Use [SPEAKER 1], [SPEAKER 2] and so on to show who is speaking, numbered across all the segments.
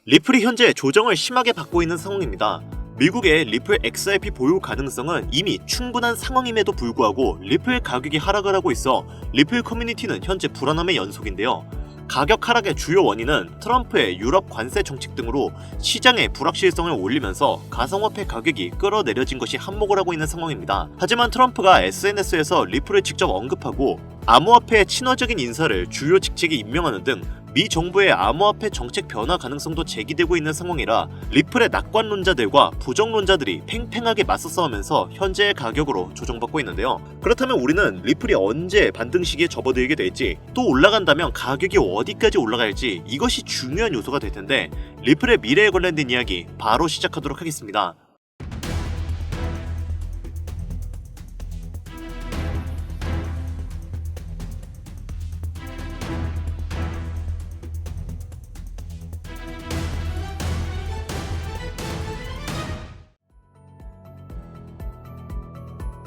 [SPEAKER 1] 리플이 현재 조정을 심하게 받고 있는 상황입니다. 미국의 리플 XRP 보유 가능성은 이미 충분한 상황임에도 불구하고 리플 가격이 하락을 하고 있어 리플 커뮤니티는 현재 불안함의 연속인데요. 가격 하락의 주요 원인은 트럼프의 유럽 관세 정책 등으로 시장의 불확실성을 올리면서 가상화폐 가격이 끌어내려진 것이 한몫을 하고 있는 상황입니다. 하지만 트럼프가 SNS에서 리플을 직접 언급하고 암호화폐의 친화적인 인사를 주요 직책에 임명하는 등 미 정부의 암호화폐 정책 변화 가능성도 제기되고 있는 상황이라 리플의 낙관론자들과 부정론자들이 팽팽하게 맞서 싸우면서 현재의 가격으로 조정받고 있는데요. 그렇다면 우리는 리플이 언제 반등 시기에 접어들게 될지, 또 올라간다면 가격이 어디까지 올라갈지, 이것이 중요한 요소가 될 텐데 리플의 미래에 관련된 이야기 바로 시작하도록 하겠습니다.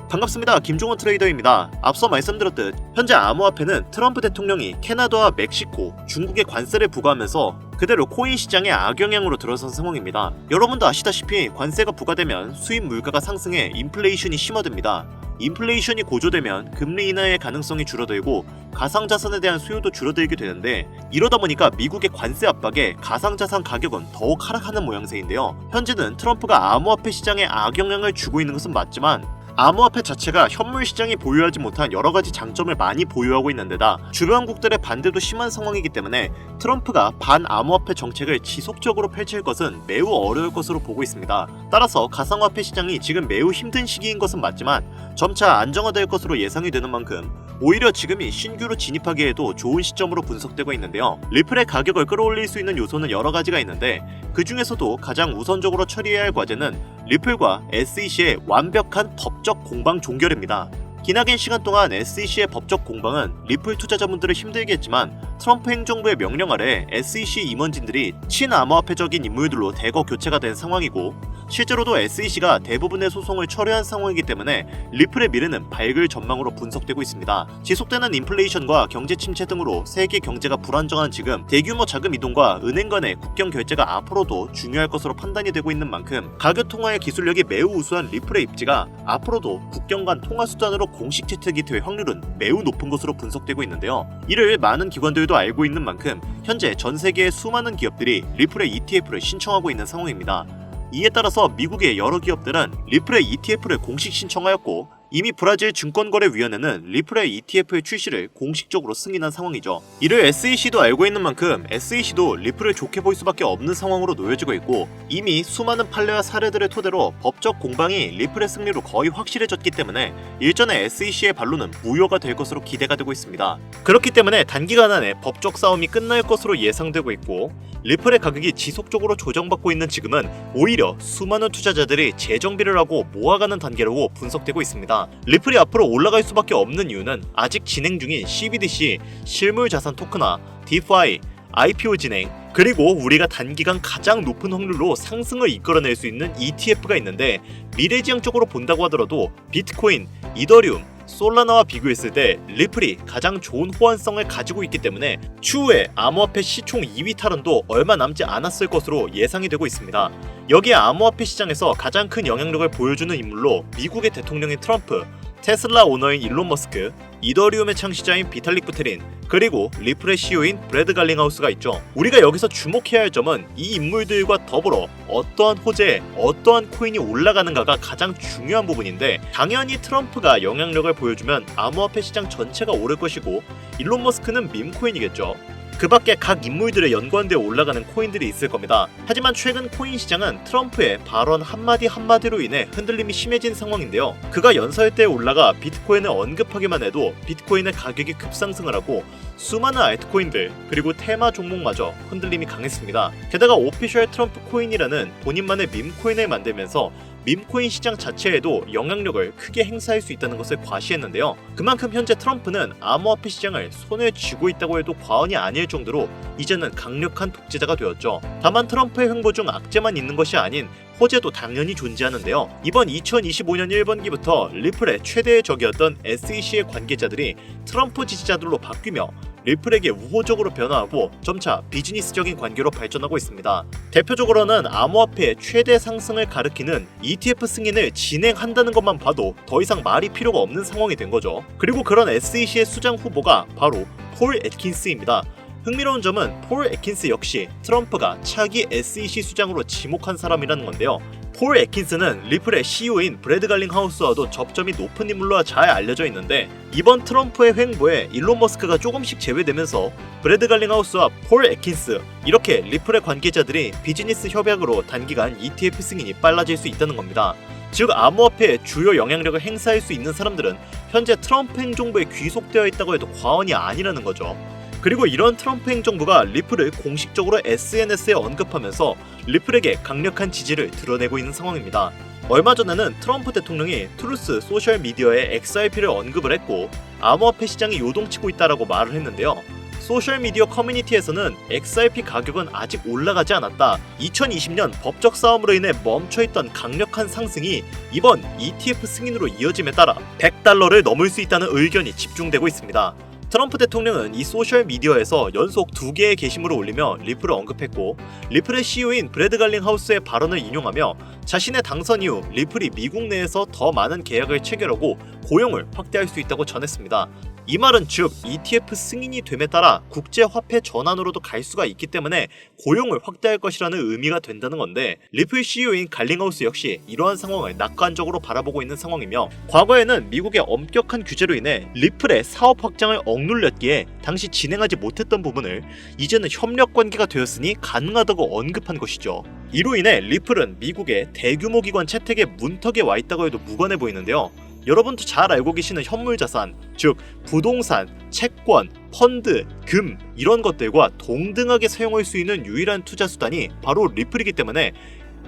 [SPEAKER 1] 반갑습니다. 김종원 트레이더입니다. 앞서 말씀드렸듯 현재 암호화폐는 트럼프 대통령이 캐나다와 멕시코, 중국에 관세를 부과하면서 그대로 코인 시장에 악영향으로 들어선 상황입니다. 여러분도 아시다시피 관세가 부과되면 수입 물가가 상승해 인플레이션이 심화됩니다. 인플레이션이 고조되면 금리 인하의 가능성이 줄어들고 가상자산에 대한 수요도 줄어들게 되는데, 이러다 보니까 미국의 관세 압박에 가상자산 가격은 더욱 하락하는 모양새인데요. 현재는 트럼프가 암호화폐 시장에 악영향을 주고 있는 것은 맞지만 암호화폐 자체가 현물 시장이 보유하지 못한 여러가지 장점을 많이 보유하고 있는 데다 주변국들의 반대도 심한 상황이기 때문에 트럼프가 반암호화폐 정책을 지속적으로 펼칠 것은 매우 어려울 것으로 보고 있습니다. 따라서 가상화폐 시장이 지금 매우 힘든 시기인 것은 맞지만 점차 안정화될 것으로 예상이 되는 만큼 오히려 지금이 신규로 진입하기에도 좋은 시점으로 분석되고 있는데요. 리플의 가격을 끌어올릴 수 있는 요소는 여러 가지가 있는데, 그 중에서도 가장 우선적으로 처리해야 할 과제는 리플과 SEC의 완벽한 법적 공방 종결입니다. 기나긴 시간 동안 SEC의 법적 공방은 리플 투자자분들을 힘들게 했지만 트럼프 행정부의 명령 아래 SEC 임원진들이 친암호화폐적인 인물들로 대거 교체가 된 상황이고, 실제로도 SEC가 대부분의 소송을 철회한 상황이기 때문에 리플의 미래는 밝을 전망으로 분석되고 있습니다. 지속되는 인플레이션과 경제 침체 등으로 세계 경제가 불안정한 지금 대규모 자금 이동과 은행 간의 국경 결제가 앞으로도 중요할 것으로 판단이 되고 있는 만큼 가격 통화의 기술력이 매우 우수한 리플의 입지가 앞으로도 국경 간 통화 수단으로 공식 채택이 될 확률은 매우 높은 것으로 분석되고 있는데요. 이를 많은 기관들도 알고 있는 만큼 현재 전 세계의 수많은 기업들이 리플의 ETF를 신청하고 있는 상황입니다. 이에 따라서 미국의 여러 기업들은 리플의 ETF를 공식 신청하였고, 이미 브라질 증권거래위원회는 리플의 ETF의 출시를 공식적으로 승인한 상황이죠. 이를 SEC도 알고 있는 만큼 SEC도 리플을 좋게 볼 수밖에 없는 상황으로 놓여지고 있고, 이미 수많은 판례와 사례들을 토대로 법적 공방이 리플의 승리로 거의 확실해졌기 때문에 일전의 SEC의 반론은 무효가 될 것으로 기대가 되고 있습니다. 그렇기 때문에 단기간 안에 법적 싸움이 끝날 것으로 예상되고 있고, 리플의 가격이 지속적으로 조정받고 있는 지금은 오히려 수많은 투자자들이 재정비를 하고 모아가는 단계라고 분석되고 있습니다. 리플이 앞으로 올라갈 수밖에 없는 이유는 아직 진행 중인 CBDC, 실물 자산 토큰화, DeFi, IPO 진행, 그리고 우리가 단기간 가장 높은 확률로 상승을 이끌어낼 수 있는 ETF가 있는데, 미래지향적으로 본다고 하더라도 비트코인, 이더리움, 솔라나와 비교했을 때 리플이 가장 좋은 호환성을 가지고 있기 때문에 추후에 암호화폐 시총 2위 탈환도 얼마 남지 않았을 것으로 예상이 되고 있습니다. 여기에 암호화폐 시장에서 가장 큰 영향력을 보여주는 인물로 미국의 대통령인 트럼프, 테슬라 오너인 일론 머스크, 이더리움의 창시자인 비탈릭 부테린, 그리고 리플의 CEO인 브래드 갈링하우스가 있죠. 우리가 여기서 주목해야 할 점은 이 인물들과 더불어 어떠한 호재에 어떠한 코인이 올라가는가가 가장 중요한 부분인데, 당연히 트럼프가 영향력을 보여주면 암호화폐 시장 전체가 오를 것이고, 일론 머스크는 밈코인이겠죠. 그 밖에 각 인물들의 연관되어 올라가는 코인들이 있을 겁니다. 하지만 최근 코인 시장은 트럼프의 발언 한마디 한마디로 인해 흔들림이 심해진 상황인데요. 그가 연설 때 올라가 비트코인을 언급하기만 해도 비트코인의 가격이 급상승을 하고 수많은 알트코인들 그리고 테마 종목마저 흔들림이 강했습니다. 게다가 오피셜 트럼프 코인이라는 본인만의 밈코인을 만들면서 밈코인 시장 자체에도 영향력을 크게 행사할 수 있다는 것을 과시했는데요. 그만큼 현재 트럼프는 암호화폐 시장을 손에 쥐고 있다고 해도 과언이 아닐 정도로 이제는 강력한 독재자가 되었죠. 다만 트럼프의 횡보 중 악재만 있는 것이 아닌 호재도 당연히 존재하는데요. 이번 2025년 1분기부터 리플의 최대의 적이었던 SEC의 관계자들이 트럼프 지지자들로 바뀌며 리플에게 우호적으로 변화하고 점차 비즈니스적인 관계로 발전하고 있습니다. 대표적으로는 암호화폐의 최대 상승을 가리키는 ETF 승인을 진행한다는 것만 봐도 더 이상 말이 필요가 없는 상황이 된 거죠. 그리고 그런 SEC의 수장 후보가 바로 폴 애킨스입니다. 흥미로운 점은 폴 애킨스 역시 트럼프가 차기 SEC 수장으로 지목한 사람이라는 건데요. 폴 애킨스는 리플의 CEO인 브래드 갈링하우스와도 접점이 높은 인물로 잘 알려져 있는데 이번 트럼프의 횡보에 일론 머스크가 조금씩 제외되면서 브래드 갈링하우스와 폴 애킨스 이렇게 리플의 관계자들이 비즈니스 협약으로 단기간 ETF 승인이 빨라질 수 있다는 겁니다. 즉 암호화폐의 주요 영향력을 행사할 수 있는 사람들은 현재 트럼프 행정부에 귀속되어 있다고 해도 과언이 아니라는 거죠. 그리고 이런 트럼프 행정부가 리플을 공식적으로 SNS에 언급하면서 리플에게 강력한 지지를 드러내고 있는 상황입니다. 얼마 전에는 트럼프 대통령이 트루스 소셜미디어에 XRP를 언급을 했고 암호화폐 시장이 요동치고 있다라고 말을 했는데요. 소셜미디어 커뮤니티에서는 XRP 가격은 아직 올라가지 않았다. 2020년 법적 싸움으로 인해 멈춰있던 강력한 상승이 이번 ETF 승인으로 이어짐에 따라 $100를 넘을 수 있다는 의견이 집중되고 있습니다. 트럼프 대통령은 이 소셜미디어에서 연속 2개의 게시물을 올리며 리플을 언급했고 리플의 CEO인 브래드 갈링하우스의 발언을 인용하며 자신의 당선 이후 리플이 미국 내에서 더 많은 계약을 체결하고 고용을 확대할 수 있다고 전했습니다. 이 말은 즉 ETF 승인이 됨에 따라 국제화폐 전환으로도 갈 수가 있기 때문에 고용을 확대할 것이라는 의미가 된다는 건데 리플 CEO인 갈링하우스 역시 이러한 상황을 낙관적으로 바라보고 있는 상황이며 과거에는 미국의 엄격한 규제로 인해 리플의 사업 확장을 억눌렸기에 당시 진행하지 못했던 부분을 이제는 협력 관계가 되었으니 가능하다고 언급한 것이죠. 이로 인해 리플은 미국의 대규모 기관 채택의 문턱에 와 있다고 해도 무관해 보이는데요. 여러분도 잘 알고 계시는 현물자산, 즉 부동산, 채권, 펀드, 금 이런 것들과 동등하게 사용할 수 있는 유일한 투자 수단이 바로 리플이기 때문에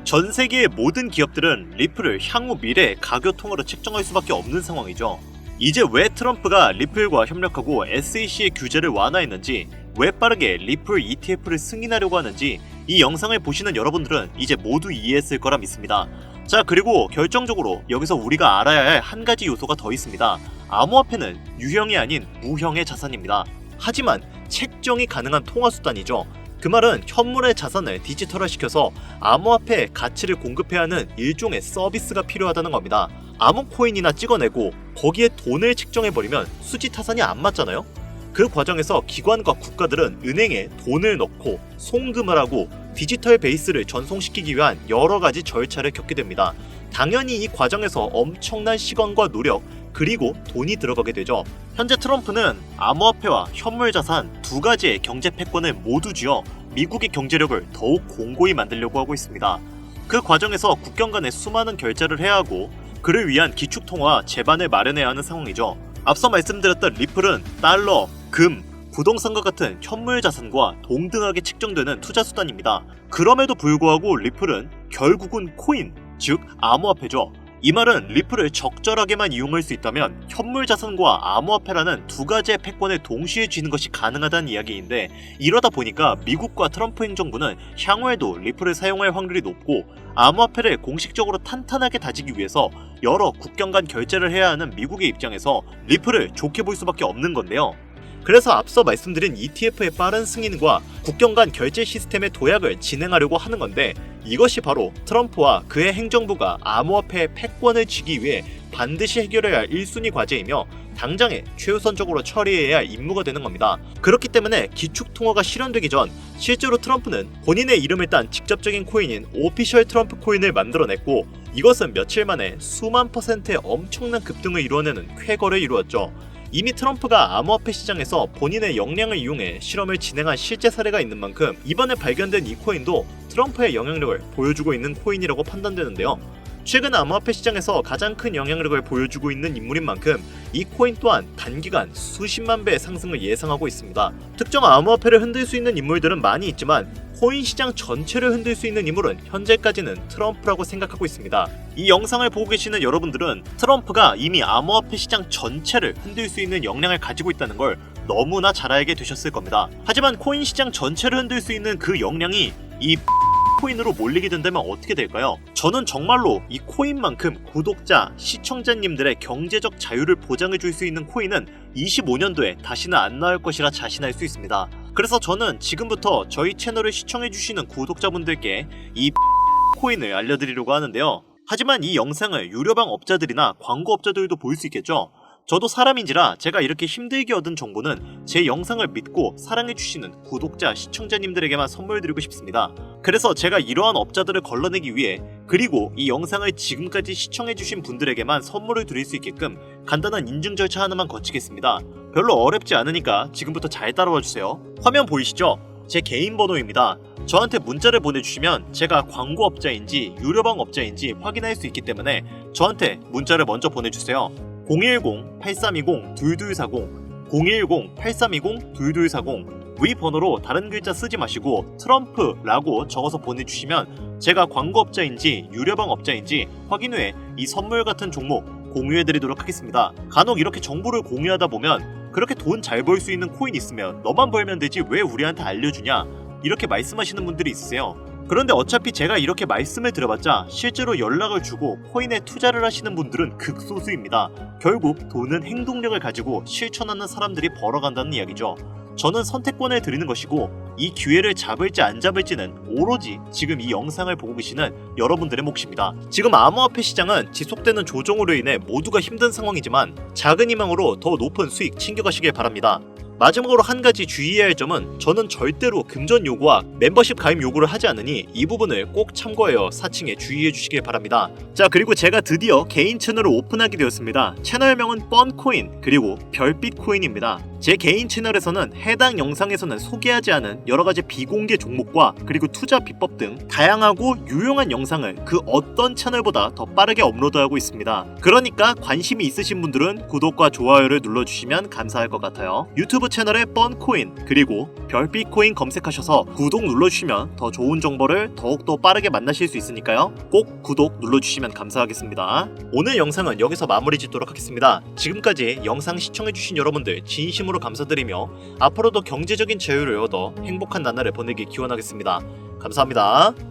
[SPEAKER 1] 전 세계의 모든 기업들은 리플을 향후 미래의 가격 통화로 책정할 수밖에 없는 상황이죠. 이제 왜 트럼프가 리플과 협력하고 SEC의 규제를 완화했는지, 왜 빠르게 리플 ETF를 승인하려고 하는지 이 영상을 보시는 여러분들은 이제 모두 이해했을 거라 믿습니다. 자, 그리고 결정적으로 여기서 우리가 알아야 할 한 가지 요소가 더 있습니다. 암호화폐는 유형이 아닌 무형의 자산입니다. 하지만 책정이 가능한 통화수단이죠. 그 말은 현물의 자산을 디지털화시켜서 암호화폐의 가치를 공급해야 하는 일종의 서비스가 필요하다는 겁니다. 아무 코인이나 찍어내고 거기에 돈을 책정해버리면 수지타산이 안 맞잖아요? 그 과정에서 기관과 국가들은 은행에 돈을 넣고 송금을 하고 디지털 베이스를 전송시키기 위한 여러 가지 절차를 겪게 됩니다. 당연히 이 과정에서 엄청난 시간과 노력 그리고 돈이 들어가게 되죠. 현재 트럼프는 암호화폐와 현물자산 두 가지의 경제 패권을 모두 쥐어 미국의 경제력을 더욱 공고히 만들려고 하고 있습니다. 그 과정에서 국경 간에 수많은 결제를 해야 하고 그를 위한 기축통화 제반을 마련해야 하는 상황이죠. 앞서 말씀드렸던 리플은 달러, 금, 부동산과 같은 현물 자산과 동등하게 책정되는 투자 수단입니다. 그럼에도 불구하고 리플은 결국은 코인, 즉 암호화폐죠. 이 말은 리플을 적절하게만 이용할 수 있다면 현물 자산과 암호화폐라는 두 가지의 패권을 동시에 쥐는 것이 가능하다는 이야기인데 이러다 보니까 미국과 트럼프 행정부는 향후에도 리플을 사용할 확률이 높고 암호화폐를 공식적으로 탄탄하게 다지기 위해서 여러 국경 간 결제를 해야 하는 미국의 입장에서 리플을 좋게 볼 수밖에 없는 건데요. 그래서 앞서 말씀드린 ETF의 빠른 승인과 국경 간 결제 시스템의 도약을 진행하려고 하는 건데 이것이 바로 트럼프와 그의 행정부가 암호화폐의 패권을 쥐기 위해 반드시 해결해야 할 1순위 과제이며 당장에 최우선적으로 처리해야 할 임무가 되는 겁니다. 그렇기 때문에 기축통화가 실현되기 전 실제로 트럼프는 본인의 이름을 딴 직접적인 코인인 오피셜 트럼프 코인을 만들어냈고 이것은 며칠 만에 수만 %의 엄청난 급등을 이루어내는 쾌거를 이루었죠. 이미 트럼프가 암호화폐 시장에서 본인의 역량을 이용해 실험을 진행한 실제 사례가 있는 만큼 이번에 발견된 이 코인도 트럼프의 영향력을 보여주고 있는 코인이라고 판단되는데요. 최근 암호화폐 시장에서 가장 큰 영향력을 보여주고 있는 인물인 만큼 이 코인 또한 단기간 수십만 배의 상승을 예상하고 있습니다. 특정 암호화폐를 흔들 수 있는 인물들은 많이 있지만 코인 시장 전체를 흔들 수 있는 인물은 현재까지는 트럼프라고 생각하고 있습니다. 이 영상을 보고 계시는 여러분들은 트럼프가 이미 암호화폐 시장 전체를 흔들 수 있는 역량을 가지고 있다는 걸 너무나 잘 알게 되셨을 겁니다. 하지만 코인 시장 전체를 흔들 수 있는 그 역량이 이 코인으로 몰리게 된다면 어떻게 될까요? 저는 정말로 이 코인만큼 구독자, 시청자님들의 경제적 자유를 보장해줄 수 있는 코인은 25년도에 다시는 안 나올 것이라 자신할 수 있습니다. 그래서 저는 지금부터 저희 채널을 시청해주시는 구독자분들께 이 코인을 알려드리려고 하는데요. 하지만 이 영상을 유료방 업자들이나 광고업자들도 볼 수 있겠죠? 저도 사람인지라 제가 이렇게 힘들게 얻은 정보는 제 영상을 믿고 사랑해주시는 구독자, 시청자님들에게만 선물드리고 싶습니다. 그래서 제가 이러한 업자들을 걸러내기 위해, 그리고 이 영상을 지금까지 시청해주신 분들에게만 선물을 드릴 수 있게끔 간단한 인증 절차 하나만 거치겠습니다. 별로 어렵지 않으니까 지금부터 잘 따라와주세요. 화면 보이시죠? 제 개인 번호입니다. 저한테 문자를 보내주시면 제가 광고업자인지 유료방 업자인지 확인할 수 있기 때문에 저한테 문자를 먼저 보내주세요. 010-8320-2240 010-8320-2240 위 번호로 다른 글자 쓰지 마시고 트럼프라고 적어서 보내주시면 제가 광고업자인지 유료방 업자인지 확인 후에 이 선물 같은 종목 공유해드리도록 하겠습니다. 간혹 이렇게 정보를 공유하다 보면 그렇게 돈 잘 벌 수 있는 코인 있으면 너만 벌면 되지 왜 우리한테 알려주냐 이렇게 말씀하시는 분들이 있으세요. 그런데 어차피 제가 이렇게 말씀을 드려봤자 실제로 연락을 주고 코인에 투자를 하시는 분들은 극소수입니다. 결국 돈은 행동력을 가지고 실천하는 사람들이 벌어간다는 이야기죠. 저는 선택권을 드리는 것이고 이 기회를 잡을지 안 잡을지는 오로지 지금 이 영상을 보고 계시는 여러분들의 몫입니다. 지금 암호화폐 시장은 지속되는 조정으로 인해 모두가 힘든 상황이지만 작은 희망으로 더 높은 수익 챙겨가시길 바랍니다. 마지막으로 한 가지 주의해야 할 점은 저는 절대로 금전 요구와 멤버십 가입 요구를 하지 않으니 이 부분을 꼭 참고하여 사칭에 주의해 주시길 바랍니다. 자, 그리고 제가 드디어 개인 채널을 오픈하게 되었습니다. 채널명은 뻔코인 그리고 별빛코인입니다. 제 개인 채널에서는 해당 영상에서는 소개하지 않은 여러가지 비공개 종목과 그리고 투자 비법 등 다양하고 유용한 영상을 그 어떤 채널보다 더 빠르게 업로드하고 있습니다. 그러니까 관심이 있으신 분들은 구독과 좋아요를 눌러주시면 감사할 것 같아요. 유튜브 채널에 뻔코인 그리고 별빛코인 검색하셔서 구독 눌러주시면 더 좋은 정보를 더욱더 빠르게 만나실 수 있으니까요. 꼭 구독 눌러주시면 감사하겠습니다. 오늘 영상은 여기서 마무리 짓도록 하겠습니다. 지금까지 영상 시청해주신 여러분들 진심으로 감사드리며 앞으로도 경제적인 자유를 얻어 행복한 나날을 보내길 기원하겠습니다. 감사합니다.